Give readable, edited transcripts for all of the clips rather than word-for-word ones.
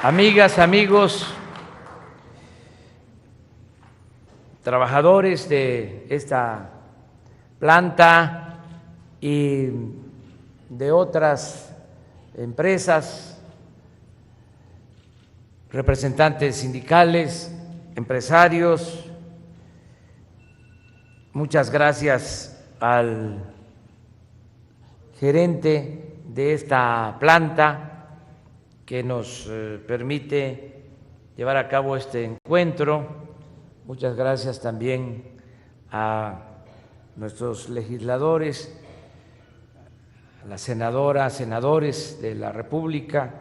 amigas, amigos, trabajadores de esta planta y de otras empresas, representantes sindicales, empresarios, muchas gracias al gerente de esta planta que nos permite llevar a cabo este encuentro. Muchas gracias también a nuestros legisladores, a las senadoras, senadores de la República.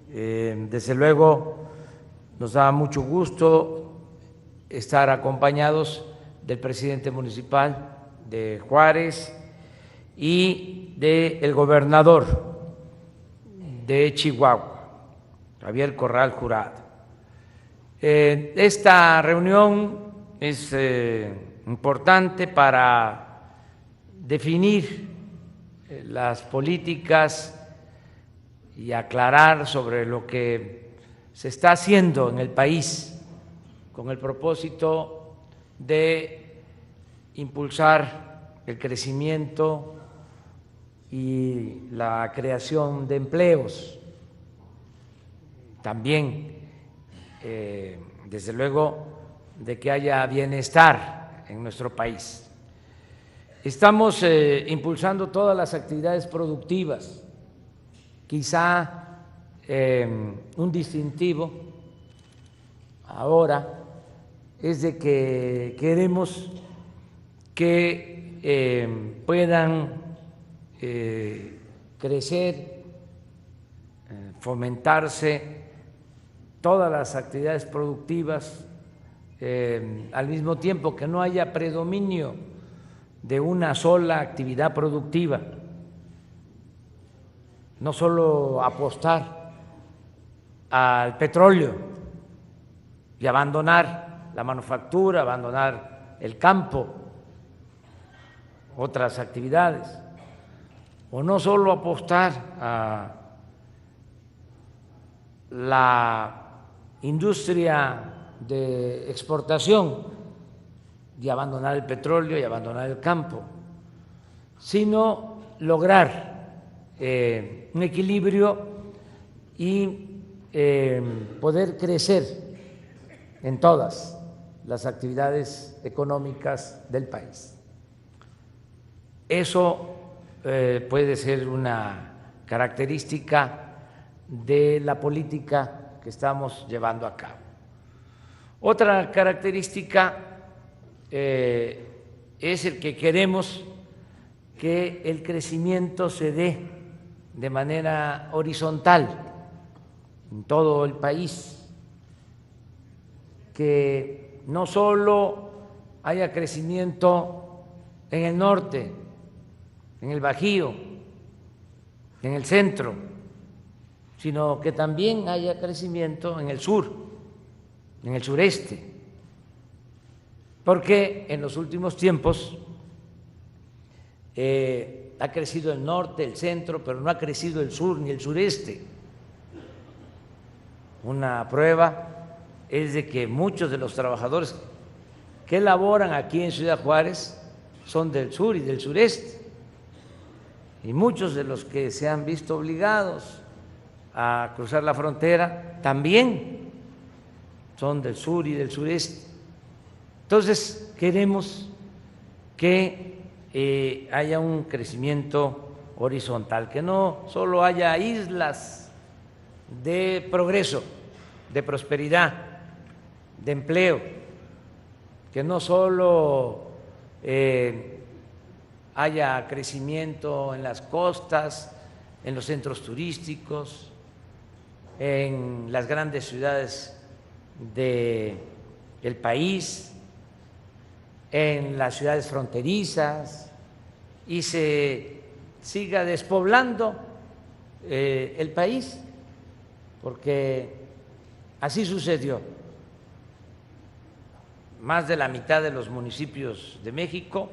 Desde luego nos da mucho gusto estar acompañados del presidente municipal de Juárez y del gobernador de Chihuahua, Javier Corral Jurado. Esta reunión es importante para definir las políticas y aclarar sobre lo que se está haciendo en el país con el propósito de impulsar el crecimiento y la creación de empleos. También, desde luego, de que haya bienestar en nuestro país. Estamos impulsando todas las actividades productivas. Quizá un distintivo ahora es de que queremos que puedan crecer, fomentarse todas las actividades productivas al mismo tiempo, que no haya predominio de una sola actividad productiva, no solo apostar al petróleo y abandonar la manufactura, abandonar el campo, otras actividades, o no solo apostar a la industria de exportación y abandonar el petróleo y abandonar el campo, sino lograr un equilibrio y poder crecer en todas las actividades económicas del país. Eso puede ser una característica de la política que estamos llevando a cabo. Otra característica es el que queremos que el crecimiento se dé de manera horizontal en todo el país, que no solo haya crecimiento en el norte, en el Bajío, en el centro, sino que también haya crecimiento en el sur, en el sureste, porque en los últimos tiempos ha crecido el norte, el centro, pero no ha crecido el sur ni el sureste. Una prueba es de que muchos de los trabajadores que laboran aquí en Ciudad Juárez son del sur y del sureste, y muchos de los que se han visto obligados a cruzar la frontera también son del sur y del sureste. Entonces queremos que haya un crecimiento horizontal, que no solo haya islas de progreso, de prosperidad, de empleo, que no solo haya crecimiento en las costas, en los centros turísticos, en las grandes ciudades del país, en las ciudades fronterizas, y se siga despoblando el país, porque así sucedió. Más de la mitad de los municipios de México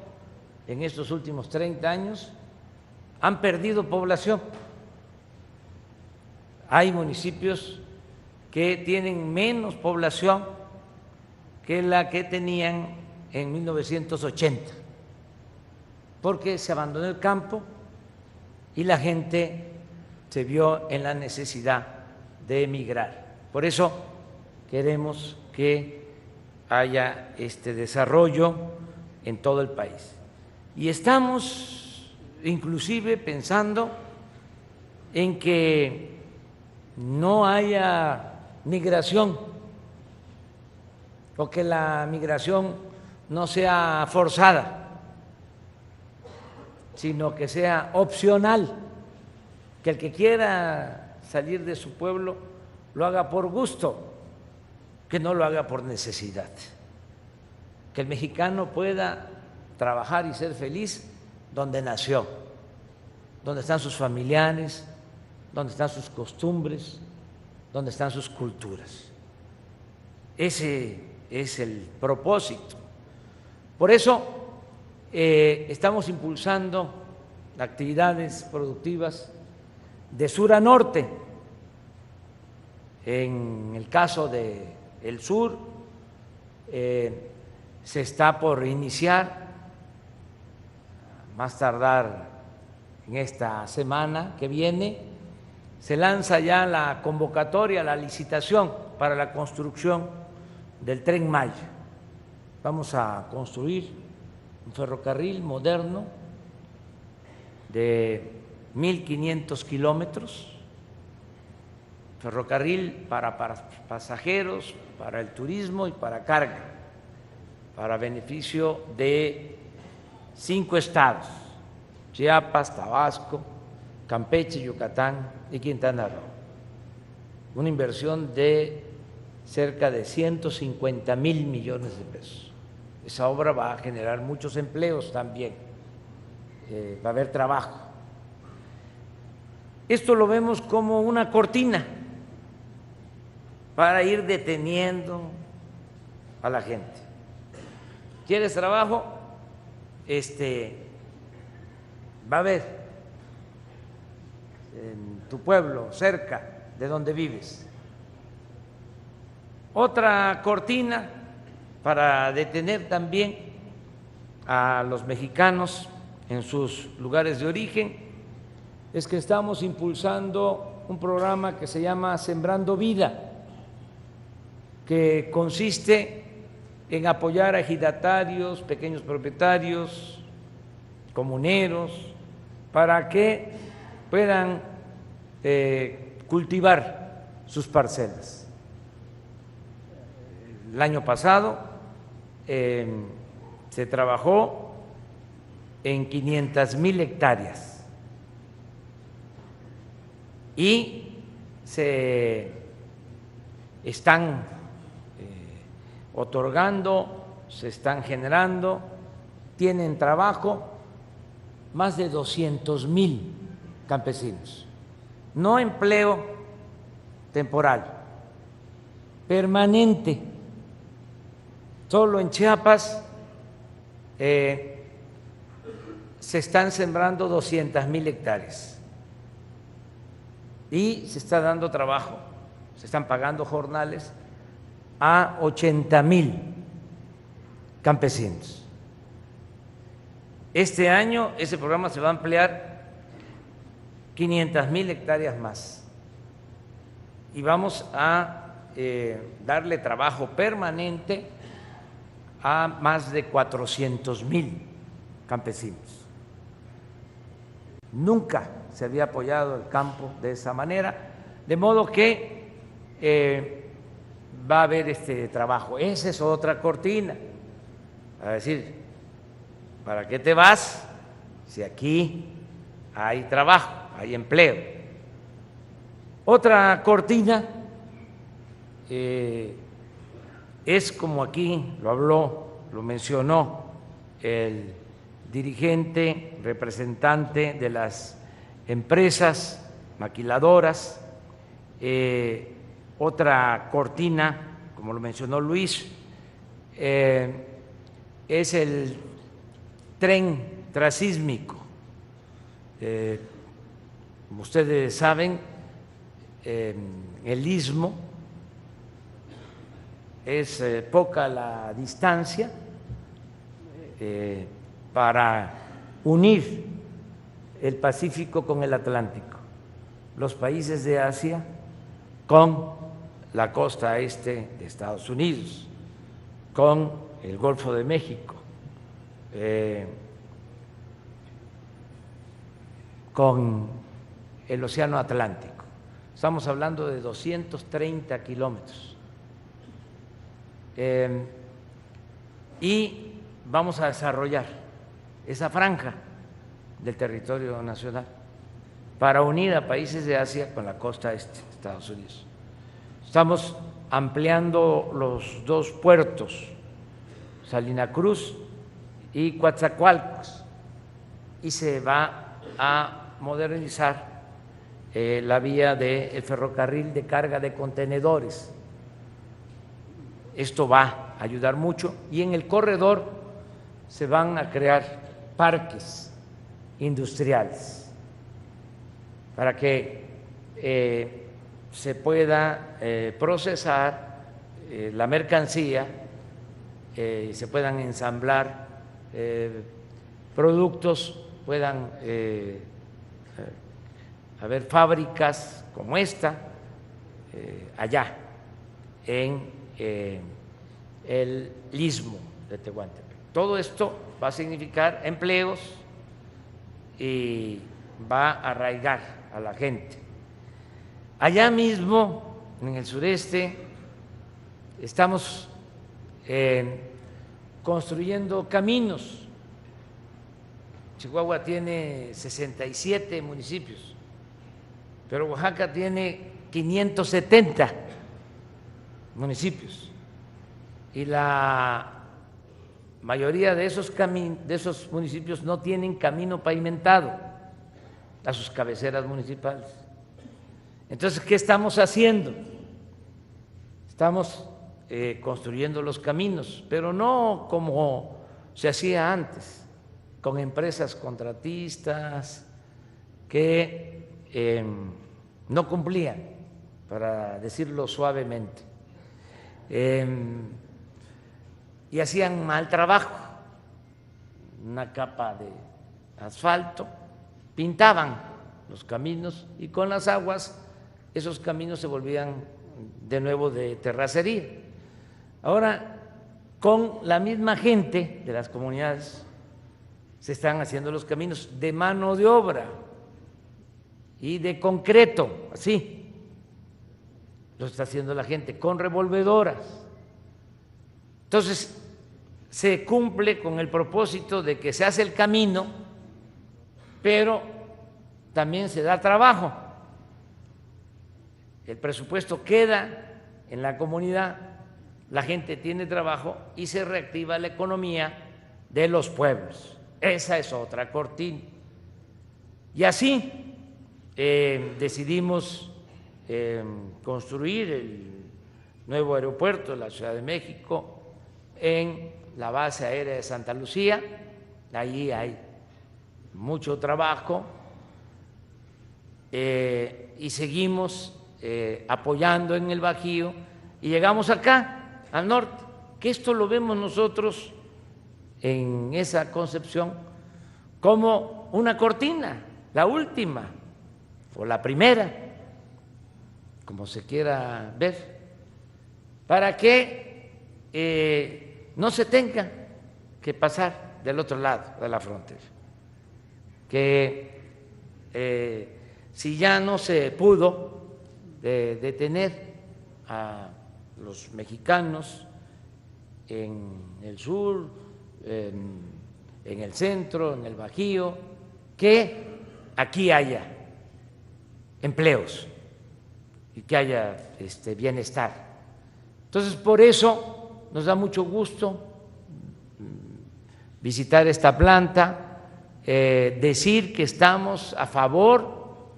en estos últimos 30 años han perdido población. Hay municipios que tienen menos población que la que tenían en 1980, porque se abandonó el campo y la gente se vio en la necesidad de emigrar. Por eso queremos que haya este desarrollo en todo el país. Y estamos inclusive pensando en que no haya migración, o que la migración no sea forzada, sino que sea opcional, que el que quiera salir de su pueblo lo haga por gusto, que no lo haga por necesidad, que el mexicano pueda trabajar y ser feliz donde nació, donde están sus familiares, donde están sus costumbres, donde están sus culturas. Ese es el propósito. Por eso estamos impulsando actividades productivas de sur a norte. En el caso del sur, se está por iniciar, más tardar en esta semana que viene, se lanza ya la convocatoria, la licitación para la construcción del Tren Maya. Vamos a construir un ferrocarril moderno de 1.500 kilómetros, ferrocarril para pasajeros, para el turismo y para carga, para beneficio de 5 estados: Chiapas, Tabasco, Campeche, Yucatán y Quintana Roo. Una inversión de cerca de 150,000 millones de pesos. Esa obra va a generar muchos empleos también, va a haber trabajo. Esto lo vemos como una cortina para ir deteniendo a la gente. ¿Quieres trabajo? Va a haber en tu pueblo, cerca de donde vives. Otra cortina para detener también a los mexicanos en sus lugares de origen es que estamos impulsando un programa que se llama Sembrando Vida, que consiste en apoyar a ejidatarios, pequeños propietarios, comuneros, para que puedan cultivar sus parcelas. El año pasado se trabajó en 500,000 hectáreas y se están otorgando, se están generando, tienen trabajo más de 200,000 campesinos. No empleo temporal, permanente. Solo en Chiapas se están sembrando 200,000 hectáreas y se está dando trabajo, se están pagando jornales a 80,000 campesinos. Este año ese programa se va a ampliar 500,000 hectáreas más y vamos a darle trabajo permanente a más de 400,000 campesinos. Nunca se había apoyado el campo de esa manera, de modo que va a haber este trabajo. Esa es otra cortina, a decir, ¿para qué te vas si aquí hay trabajo, hay empleo? Otra cortina es como aquí lo mencionó el dirigente, representante de las empresas maquiladoras. Otra cortina, como lo mencionó Luis, es el tren transísmico. Como ustedes saben, el Istmo es poca la distancia para unir el Pacífico con el Atlántico, los países de Asia con la costa este de Estados Unidos, con el Golfo de México, con el Océano Atlántico. Estamos hablando de 230 kilómetros. Y vamos a desarrollar esa franja del territorio nacional para unir a países de Asia con la costa este de Estados Unidos. Estamos ampliando los dos puertos, Salina Cruz y Coatzacoalcos, y se va a modernizar la vía del ferrocarril de carga de contenedores. Esto va a ayudar mucho, y en el corredor se van a crear parques industriales para que se pueda procesar la mercancía, se puedan ensamblar productos, puedan haber fábricas como esta allá en el istmo de Tehuantepec. Todo esto va a significar empleos y va a arraigar a la gente. Allá mismo, en el sureste, estamos construyendo caminos. Chihuahua tiene 67 municipios, pero Oaxaca tiene 570 municipios, y la mayoría de esos municipios no tienen camino pavimentado a sus cabeceras municipales. Entonces, ¿qué estamos haciendo? Estamos construyendo los caminos, pero no como se hacía antes, con empresas contratistas que no cumplían, para decirlo suavemente, y hacían mal trabajo, una capa de asfalto, pintaban los caminos, y con las aguas esos caminos se volvían de nuevo de terracería. Ahora, con la misma gente de las comunidades se están haciendo los caminos de mano de obra y de concreto, así lo está haciendo la gente, con revolvedoras. Entonces, se cumple con el propósito de que se hace el camino, pero también se da trabajo. El presupuesto queda en la comunidad, la gente tiene trabajo y se reactiva la economía de los pueblos. Esa es otra cortina. Y así decidimos construir el nuevo aeropuerto de la Ciudad de México en la base aérea de Santa Lucía. Allí hay mucho trabajo y seguimos apoyando en el Bajío, y llegamos acá, al norte, que esto lo vemos nosotros en esa concepción como una cortina, la última o la primera, como se quiera ver, para que no se tenga que pasar del otro lado de la frontera, que si ya no se pudo detener a los mexicanos en el sur, en el centro, en el Bajío, que aquí haya empleos y que haya bienestar. Entonces, por eso nos da mucho gusto visitar esta planta, decir que estamos a favor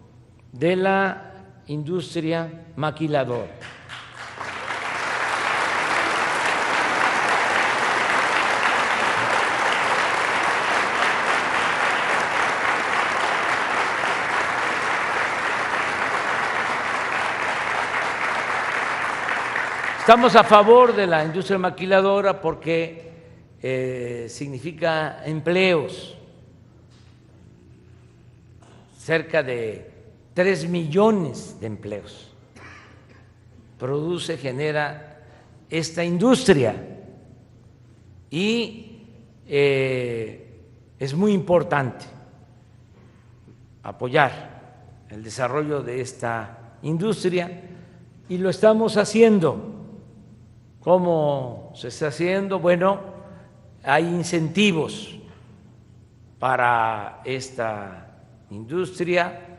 de la industria maquiladora. Estamos a favor de la industria maquiladora porque significa empleos, cerca de 3 millones de empleos produce, genera esta industria y es muy importante apoyar el desarrollo de esta industria y lo estamos haciendo. ¿Cómo se está haciendo? Bueno, hay incentivos para esta industria,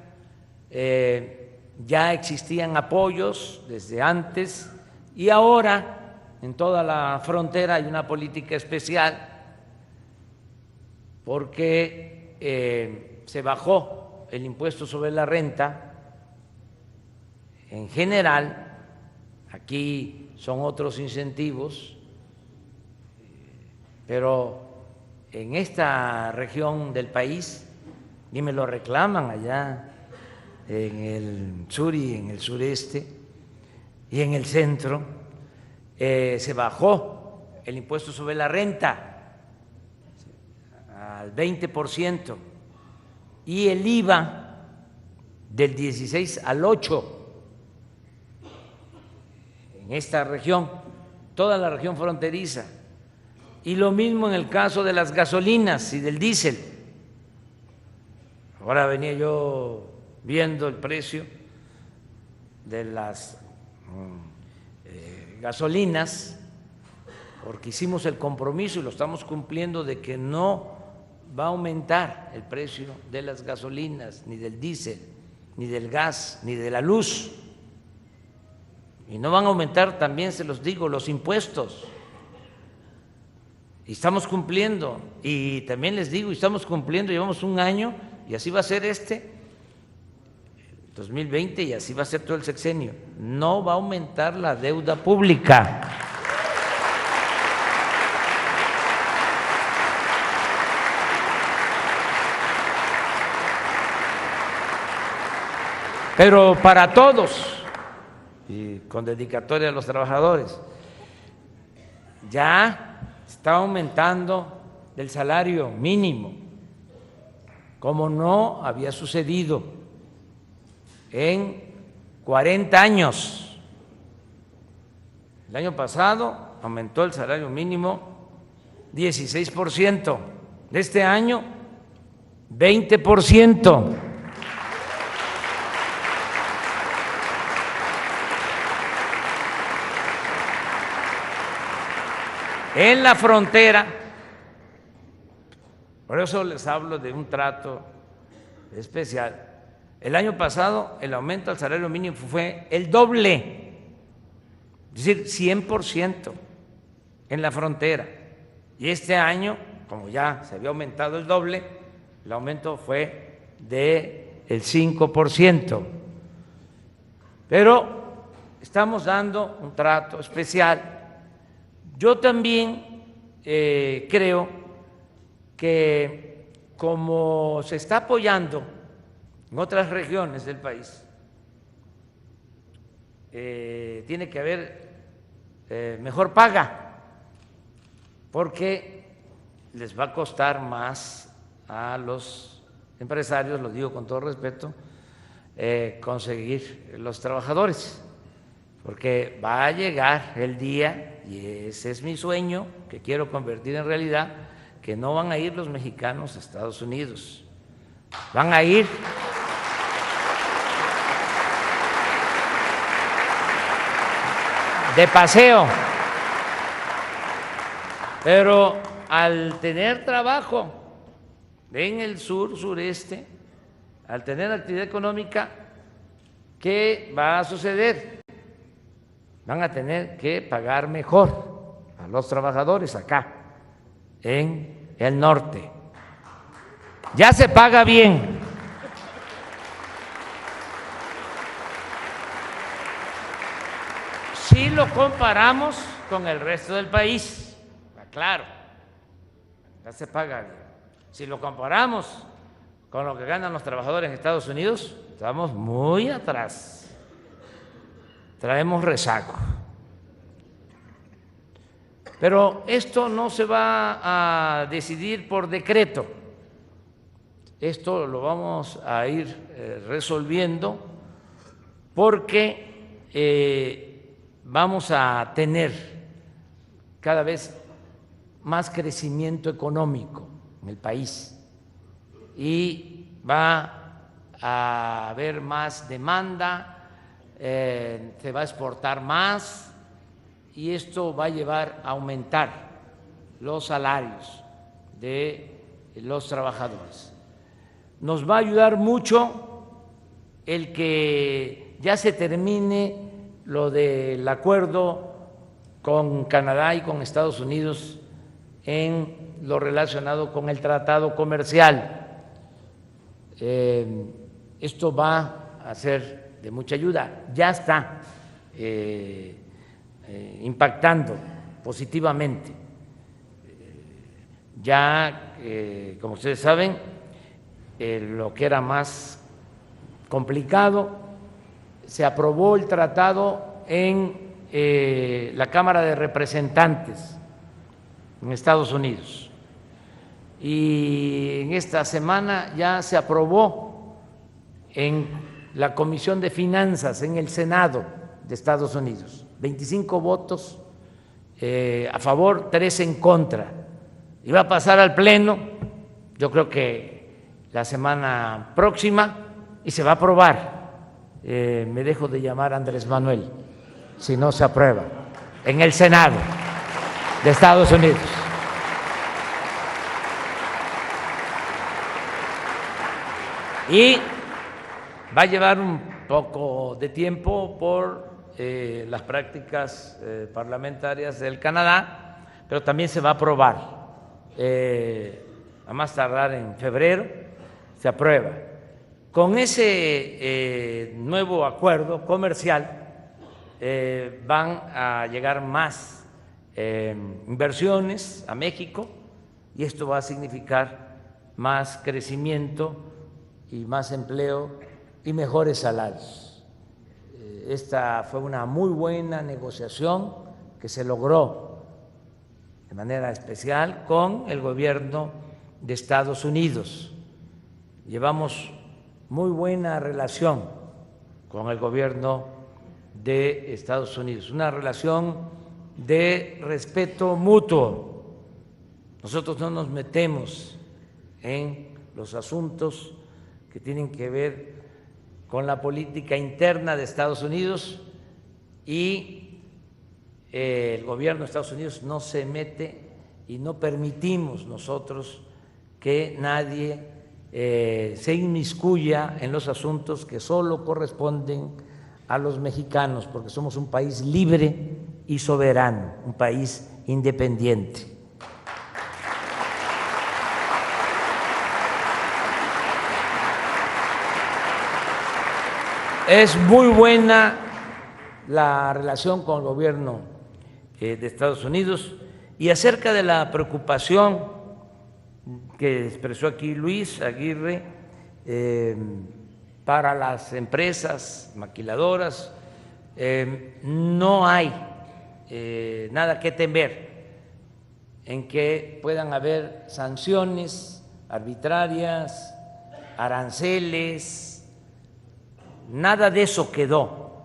ya existían apoyos desde antes y ahora en toda la frontera hay una política especial porque se bajó el impuesto sobre la renta en general. Aquí son otros incentivos, pero en esta región del país, y me lo reclaman allá en el sur y en el sureste y en el centro, se bajó el impuesto sobre la renta al 20% y el IVA del 16 al 8%. En esta región, toda la región fronteriza, y lo mismo en el caso de las gasolinas y del diésel. Ahora venía yo viendo el precio de las gasolinas, porque hicimos el compromiso y lo estamos cumpliendo de que no va a aumentar el precio de las gasolinas, ni del diésel, ni del gas, ni de la luz. Y no van a aumentar, también se los digo, los impuestos. Y estamos cumpliendo. Y también les digo, y estamos cumpliendo, llevamos un año, y así va a ser 2020, y así va a ser todo el sexenio. No va a aumentar la deuda pública. Pero para todos, y con dedicatoria a los trabajadores, ya está aumentando el salario mínimo, como no había sucedido en 40 años. El año pasado aumentó el salario mínimo 16%, de este año 20%. En la frontera, por eso les hablo de un trato especial. El año pasado el aumento al salario mínimo fue el doble, es decir, 100% en la frontera. Y este año, como ya se había aumentado el doble, el aumento fue del 5%. Pero estamos dando un trato especial. Yo también creo que como se está apoyando en otras regiones del país, tiene que haber mejor paga, porque les va a costar más a los empresarios, lo digo con todo respeto, conseguir los trabajadores, porque va a llegar el día, y ese es mi sueño, que quiero convertir en realidad, que no van a ir los mexicanos a Estados Unidos, van a ir de paseo, pero al tener trabajo en el sur, sureste, al tener actividad económica, ¿qué va a suceder? Van a tener que pagar mejor a los trabajadores acá, en el norte. Ya se paga bien. Si lo comparamos con el resto del país, claro, ya se paga bien. Si lo comparamos con lo que ganan los trabajadores en Estados Unidos, estamos muy atrás. Traemos rezago. Pero esto no se va a decidir por decreto. Esto lo vamos a ir resolviendo porque vamos a tener cada vez más crecimiento económico en el país y va a haber más demanda, se va a exportar más y esto va a llevar a aumentar los salarios de los trabajadores. Nos va a ayudar mucho el que ya se termine lo del acuerdo con Canadá y con Estados Unidos en lo relacionado con el tratado comercial. Esto va a ser de mucha ayuda, ya está impactando positivamente. Ya, como ustedes saben, lo que era más complicado, se aprobó el tratado en la Cámara de Representantes en Estados Unidos y en esta semana ya se aprobó en la Comisión de Finanzas en el Senado de Estados Unidos, 25 votos a favor, 3 en contra, y va a pasar al Pleno, yo creo que la semana próxima, y se va a aprobar. Me dejo de llamar Andrés Manuel si no se aprueba en el Senado de Estados Unidos. Y va a llevar un poco de tiempo por las prácticas parlamentarias del Canadá, pero también se va a aprobar. A más tardar en febrero se aprueba. Con ese nuevo acuerdo comercial van a llegar más inversiones a México y esto va a significar más crecimiento y más empleo y mejores salarios. Esta fue una muy buena negociación que se logró de manera especial con el gobierno de Estados Unidos. Llevamos muy buena relación con el gobierno de Estados Unidos, una relación de respeto mutuo. Nosotros no nos metemos en los asuntos que tienen que ver con la política interna de Estados Unidos y el gobierno de Estados Unidos no se mete y no permitimos nosotros que nadie se inmiscuya en los asuntos que solo corresponden a los mexicanos, porque somos un país libre y soberano, un país independiente. Es muy buena la relación con el gobierno de Estados Unidos y acerca de la preocupación que expresó aquí Luis Aguirre para las empresas maquiladoras, no hay nada que temer en que puedan haber sanciones arbitrarias, aranceles, nada de eso quedó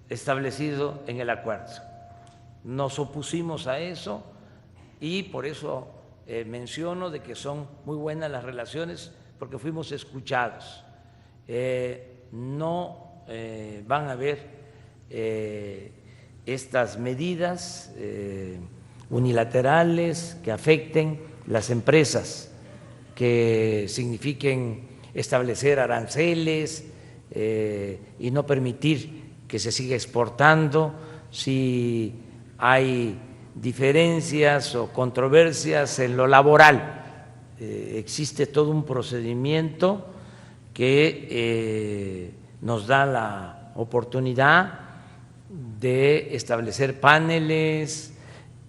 establecido en el acuerdo. Nos opusimos a eso y por eso menciono de que son muy buenas las relaciones porque fuimos escuchados. No van a haber estas medidas unilaterales que afecten las empresas, que signifiquen establecer aranceles y no permitir que se siga exportando si hay diferencias o controversias en lo laboral. Existe todo un procedimiento que nos da la oportunidad de establecer paneles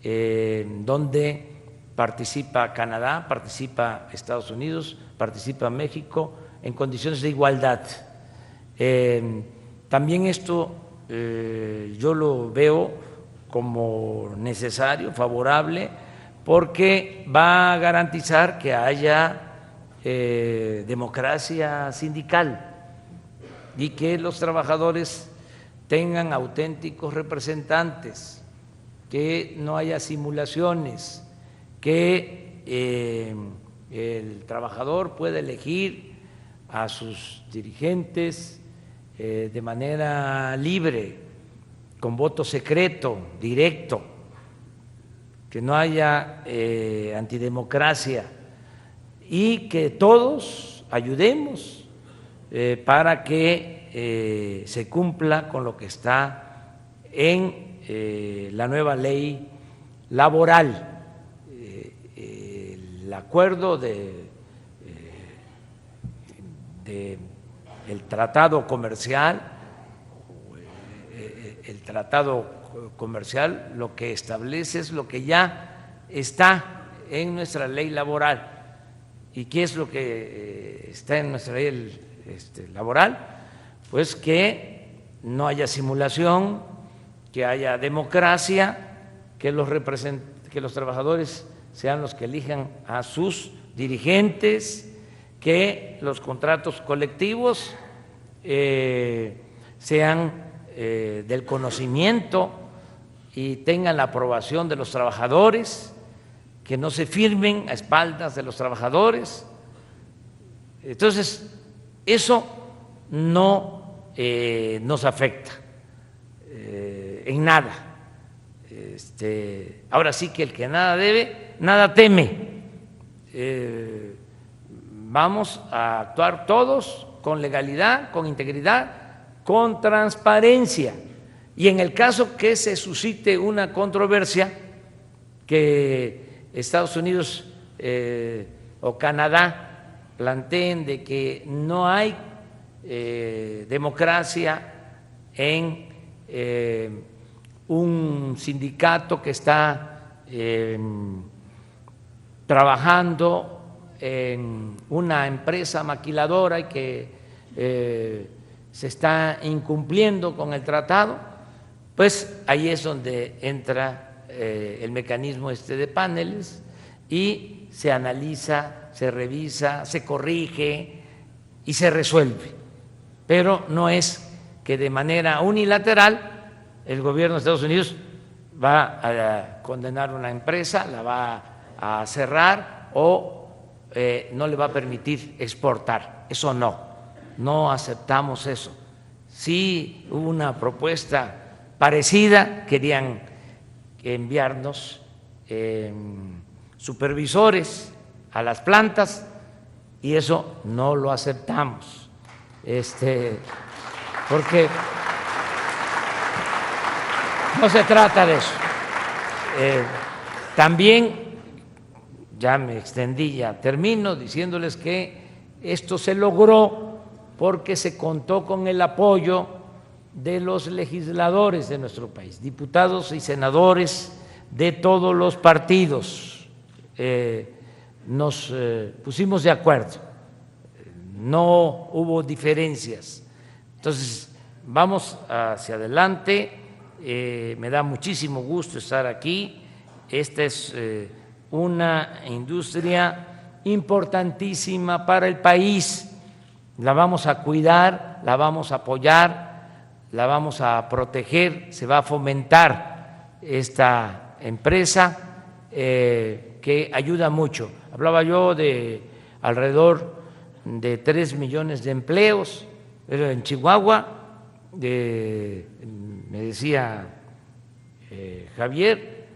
donde participa Canadá, participa Estados Unidos, participa México en condiciones de igualdad. También esto yo lo veo como necesario, favorable, porque va a garantizar que haya democracia sindical y que los trabajadores tengan auténticos representantes, que no haya simulaciones, que el trabajador pueda elegir a sus dirigentes de manera libre, con voto secreto, directo, que no haya antidemocracia y que todos ayudemos para que se cumpla con lo que está en la nueva ley laboral, el acuerdo el tratado comercial, lo que establece es lo que ya está en nuestra ley laboral. ¿Y qué es lo que está en nuestra ley laboral? Pues que no haya simulación, que haya democracia, que los trabajadores sean los que elijan a sus dirigentes, que los contratos colectivos sean del conocimiento y tengan la aprobación de los trabajadores, que no se firmen a espaldas de los trabajadores. Entonces, eso no nos afecta en nada. Ahora sí que el que nada debe, nada teme. Vamos a actuar todos con legalidad, con integridad, con transparencia. Y en el caso que se suscite una controversia, que Estados Unidos o Canadá planteen de que no hay democracia en un sindicato que está trabajando en una empresa maquiladora y que se está incumpliendo con el tratado, pues ahí es donde entra el mecanismo de paneles y se analiza, se revisa, se corrige y se resuelve. Pero no es que de manera unilateral el gobierno de Estados Unidos va a condenar una empresa, la va a cerrar o no le va a permitir exportar. Eso no aceptamos eso. Sí hubo una propuesta parecida, querían enviarnos supervisores a las plantas y eso no lo aceptamos, porque no se trata de eso. También, ya me extendí, ya termino diciéndoles que esto se logró porque se contó con el apoyo de los legisladores de nuestro país, diputados y senadores de todos los partidos. Nos pusimos de acuerdo, no hubo diferencias. Entonces, vamos hacia adelante. Me da muchísimo gusto estar aquí. Esta es una industria importantísima para el país. La vamos a cuidar, la vamos a apoyar, la vamos a proteger, se va a fomentar esta empresa que ayuda mucho. Hablaba yo de alrededor de 3 millones de empleos en Chihuahua, me decía Javier,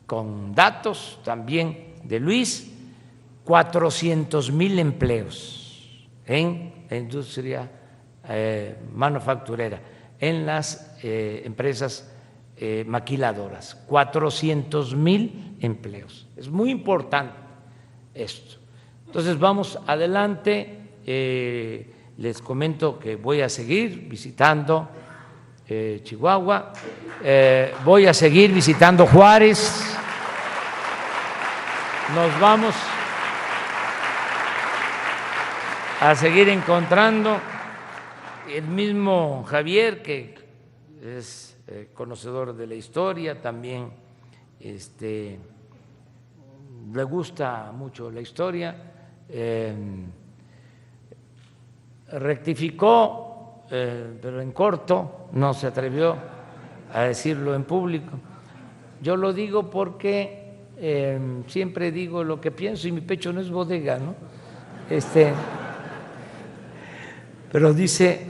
con datos también de Luis, 400,000 empleos en la industria manufacturera, en las empresas maquiladoras, 400,000 empleos. Es muy importante esto. Entonces vamos adelante. Les comento que voy a seguir visitando Chihuahua, voy a seguir visitando Juárez. Nos vamos a seguir encontrando. El mismo Javier, que es conocedor de la historia, también le gusta mucho la historia, rectificó, pero en corto, no se atrevió a decirlo en público. Yo lo digo porque siempre digo lo que pienso y mi pecho no es bodega, ¿no? Pero dice,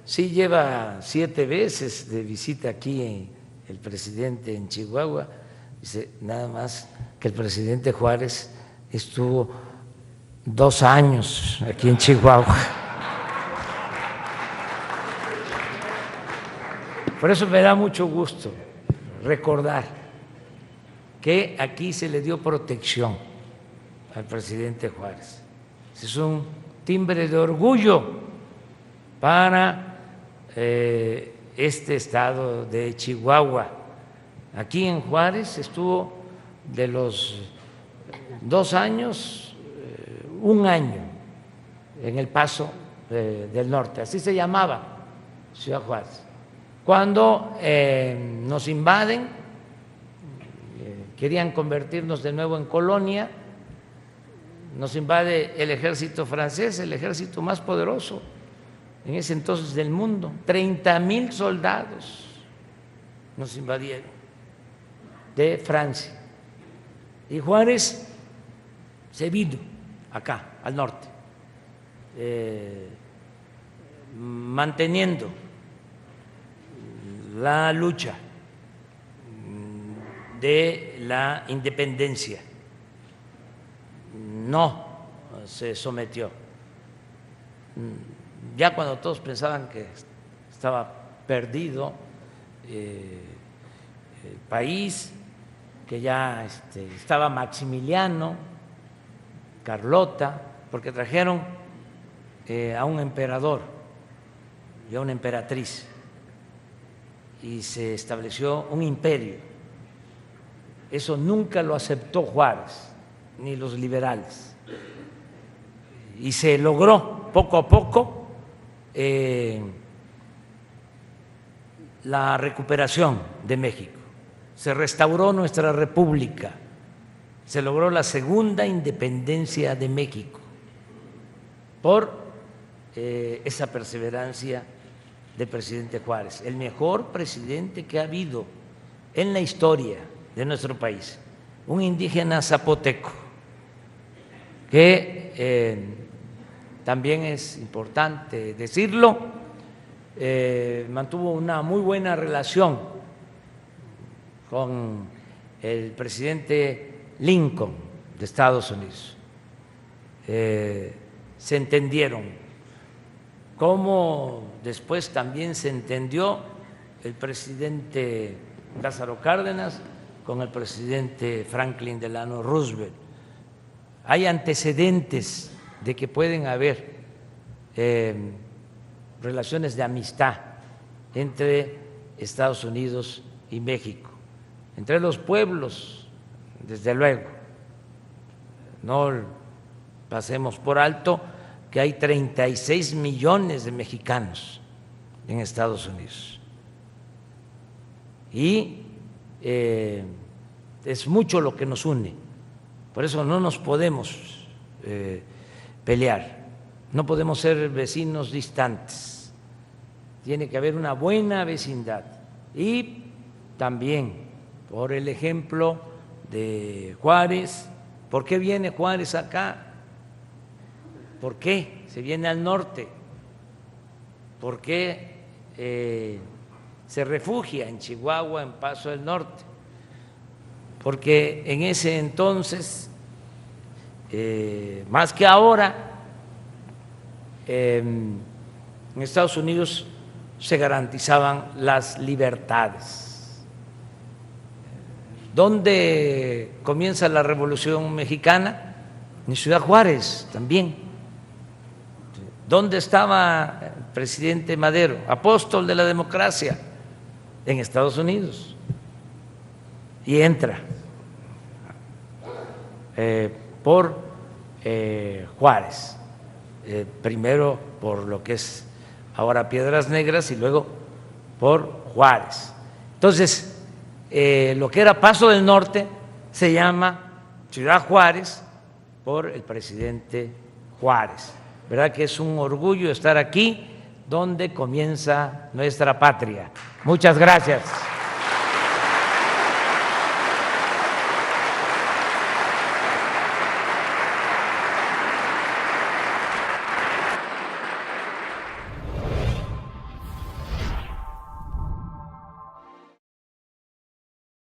sí lleva 7 veces de visita aquí el presidente en Chihuahua, dice, nada más que el presidente Juárez estuvo 2 años aquí en Chihuahua. Por eso me da mucho gusto recordar que aquí se le dio protección al presidente Juárez. Es un timbre de orgullo para este estado de Chihuahua. Aquí en Juárez estuvo de los 2 años, 1 año en El Paso del Norte, así se llamaba Ciudad Juárez. Cuando nos invaden, querían convertirnos de nuevo en colonia, nos invade el ejército francés, el ejército más poderoso en ese entonces del mundo, 30,000 soldados nos invadieron de Francia. Y Juárez se vino acá, al norte, manteniendo la lucha de la independencia. No se sometió. Ya cuando todos pensaban que estaba perdido el país, que ya estaba Maximiliano, Carlota, porque trajeron a un emperador y a una emperatriz y se estableció un imperio. Eso nunca lo aceptó Juárez ni los liberales, y se logró poco a poco la recuperación de México, se restauró nuestra república, se logró la segunda independencia de México por esa perseverancia del presidente Juárez, el mejor presidente que ha habido en la historia de nuestro país, un indígena zapoteco que también es importante decirlo, mantuvo una muy buena relación con el presidente Lincoln de Estados Unidos. Se entendieron, como después también se entendió el presidente Lázaro Cárdenas con el presidente Franklin Delano Roosevelt. Hay antecedentes de que pueden haber relaciones de amistad entre Estados Unidos y México, entre los pueblos, desde luego. No pasemos por alto que hay 36 millones de mexicanos en Estados Unidos y es mucho lo que nos une. Por eso no nos podemos pelear, no podemos ser vecinos distantes, tiene que haber una buena vecindad. Y también por el ejemplo de Juárez, ¿por qué viene Juárez acá? ¿Por qué se viene al norte? ¿Por qué se refugia en Chihuahua, en Paso del Norte? Porque en ese entonces, más que ahora, en Estados Unidos se garantizaban las libertades. ¿Dónde comienza la Revolución Mexicana? En Ciudad Juárez también. ¿Dónde estaba el presidente Madero, apóstol de la democracia? En Estados Unidos. Y entra por Juárez, primero por lo que es ahora Piedras Negras y luego por Juárez. Entonces, lo que era Paso del Norte se llama Ciudad Juárez por el presidente Juárez. ¿Verdad que es un orgullo estar aquí donde comienza nuestra patria? Muchas gracias.